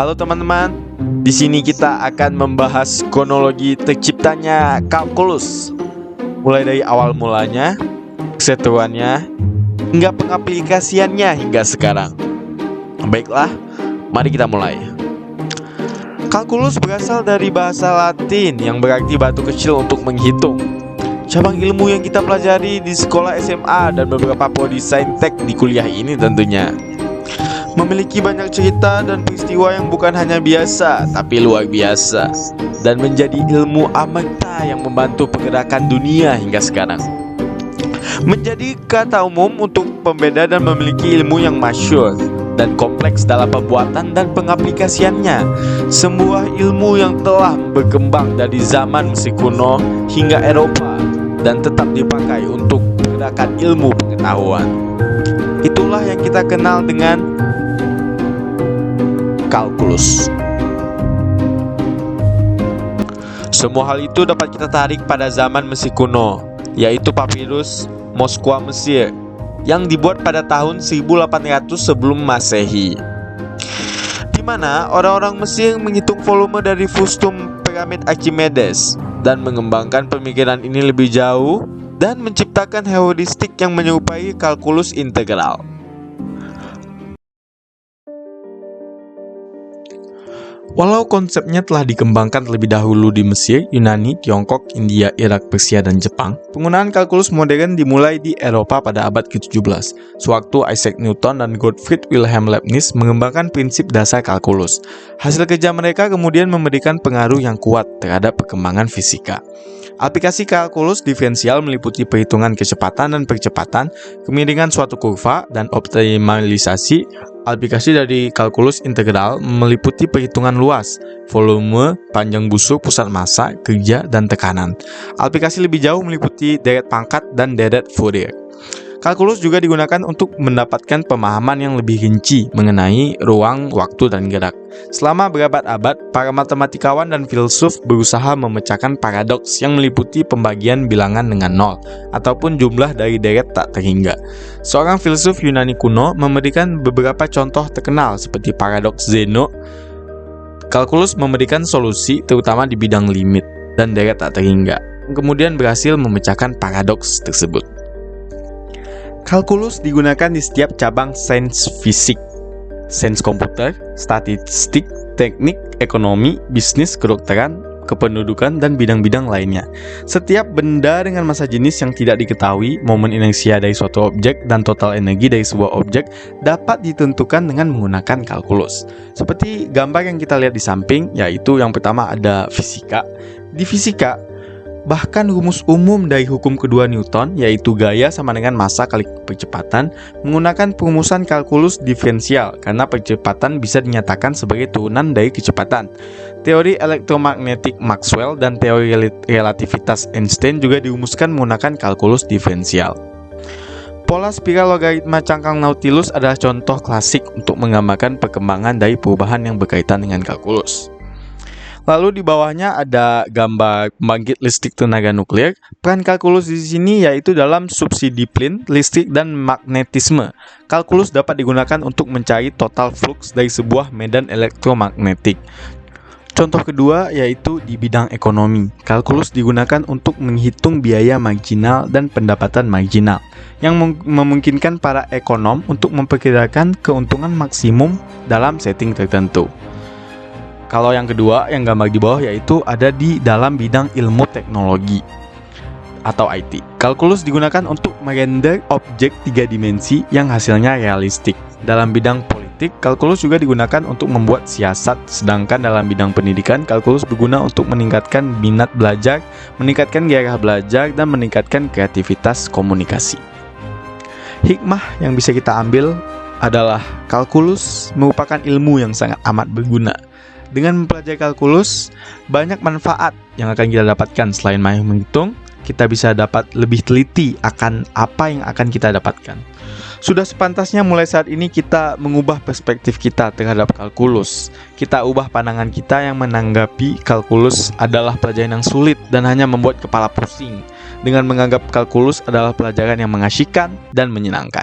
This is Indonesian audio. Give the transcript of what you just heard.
Halo teman-teman, di sini kita akan membahas kronologi terciptanya kalkulus, mulai dari awal mulanya, kesetuannya, hingga pengaplikasiannya hingga sekarang. Baiklah, mari kita mulai. Kalkulus berasal dari bahasa Latin yang berarti batu kecil untuk menghitung. Cabang ilmu yang kita pelajari di sekolah SMA dan beberapa prodi saintek di kuliah ini tentunya memiliki banyak cerita dan peristiwa yang bukan hanya biasa, tapi luar biasa, dan menjadi ilmu amarta yang membantu pergerakan dunia hingga sekarang. Menjadi kata umum untuk pembeda dan memiliki ilmu yang masyhur dan kompleks dalam pembuatan dan pengaplikasiannya. Sebuah ilmu yang telah berkembang dari zaman Mesir kuno hingga Eropa dan tetap dipakai untuk pergerakan ilmu pengetahuan. Itulah yang kita kenal dengan kalkulus. Semua hal itu dapat kita tarik pada zaman Mesir kuno, yaitu papirus Moskwa Mesir yang dibuat pada tahun 1800 sebelum Masehi, di mana orang-orang Mesir menghitung volume dari fustum piramid Archimedes dan mengembangkan pemikiran ini lebih jauh dan menciptakan heuristik yang menyerupai kalkulus integral. Walau konsepnya telah dikembangkan terlebih dahulu di Mesir, Yunani, Tiongkok, India, Irak, Persia, dan Jepang, penggunaan kalkulus modern dimulai di Eropa pada abad ke-17, sewaktu Isaac Newton dan Gottfried Wilhelm Leibniz mengembangkan prinsip dasar kalkulus. Hasil kerja mereka kemudian memberikan pengaruh yang kuat terhadap perkembangan fisika. Aplikasi kalkulus diferensial meliputi perhitungan kecepatan dan percepatan, kemiringan suatu kurva, dan optimalisasi. Aplikasi dari kalkulus integral meliputi perhitungan luas, volume, panjang busur, pusat massa, kerja, dan tekanan. Aplikasi lebih jauh meliputi deret pangkat dan deret Fourier. Kalkulus juga digunakan untuk mendapatkan pemahaman yang lebih rinci mengenai ruang, waktu, dan gerak. Selama berabad-abad, para matematikawan dan filsuf berusaha memecahkan paradoks yang meliputi pembagian bilangan dengan nol, ataupun jumlah dari deret tak terhingga. Seorang filsuf Yunani kuno memberikan beberapa contoh terkenal seperti paradoks Zeno. Kalkulus memberikan solusi terutama di bidang limit dan deret tak terhingga, kemudian berhasil memecahkan paradoks tersebut. Kalkulus digunakan di setiap cabang sains fisik, sains komputer, statistik, teknik, ekonomi, bisnis, kedokteran, kependudukan, dan bidang-bidang lainnya. Setiap benda dengan massa jenis yang tidak diketahui, momen inersia dari suatu objek, dan total energi dari sebuah objek dapat ditentukan dengan menggunakan kalkulus. Seperti gambar yang kita lihat di samping, yaitu yang pertama ada fisika. Di fisika, bahkan rumus umum dari hukum kedua Newton, yaitu gaya sama dengan massa kali percepatan, menggunakan perumusan kalkulus diferensial karena percepatan bisa dinyatakan sebagai turunan dari kecepatan. Teori elektromagnetik Maxwell dan teori relativitas Einstein juga dirumuskan menggunakan kalkulus diferensial. Pola spiral logaritma cangkang Nautilus adalah contoh klasik untuk menggambarkan perkembangan dari perubahan yang berkaitan dengan kalkulus. Lalu di bawahnya ada gambar pembangkit listrik tenaga nuklir. Peran kalkulus di sini yaitu dalam subdisiplin listrik dan magnetisme. Kalkulus dapat digunakan untuk mencari total flux dari sebuah medan elektromagnetik. Contoh kedua yaitu di bidang ekonomi. Kalkulus digunakan untuk menghitung biaya marginal dan pendapatan marginal, yang memungkinkan para ekonom untuk memperkirakan keuntungan maksimum dalam setting tertentu. Kalau yang kedua, yang gambar di bawah yaitu ada di dalam bidang ilmu teknologi atau IT. Kalkulus digunakan untuk merender objek 3 dimensi yang hasilnya realistik. Dalam bidang politik, kalkulus juga digunakan untuk membuat siasat, sedangkan dalam bidang pendidikan, kalkulus berguna untuk meningkatkan minat belajar, meningkatkan gairah belajar, dan meningkatkan kreativitas komunikasi. Hikmah yang bisa kita ambil adalah kalkulus merupakan ilmu yang sangat amat berguna. Dengan mempelajari kalkulus, banyak manfaat yang akan kita dapatkan. Selain menghitung, kita bisa dapat lebih teliti akan apa yang akan kita dapatkan. Sudah sepantasnya mulai saat ini kita mengubah perspektif kita terhadap kalkulus. Kita ubah pandangan kita yang menanggapi kalkulus adalah pelajaran yang sulit dan hanya membuat kepala pusing, dengan menganggap kalkulus adalah pelajaran yang mengasyikkan dan menyenangkan.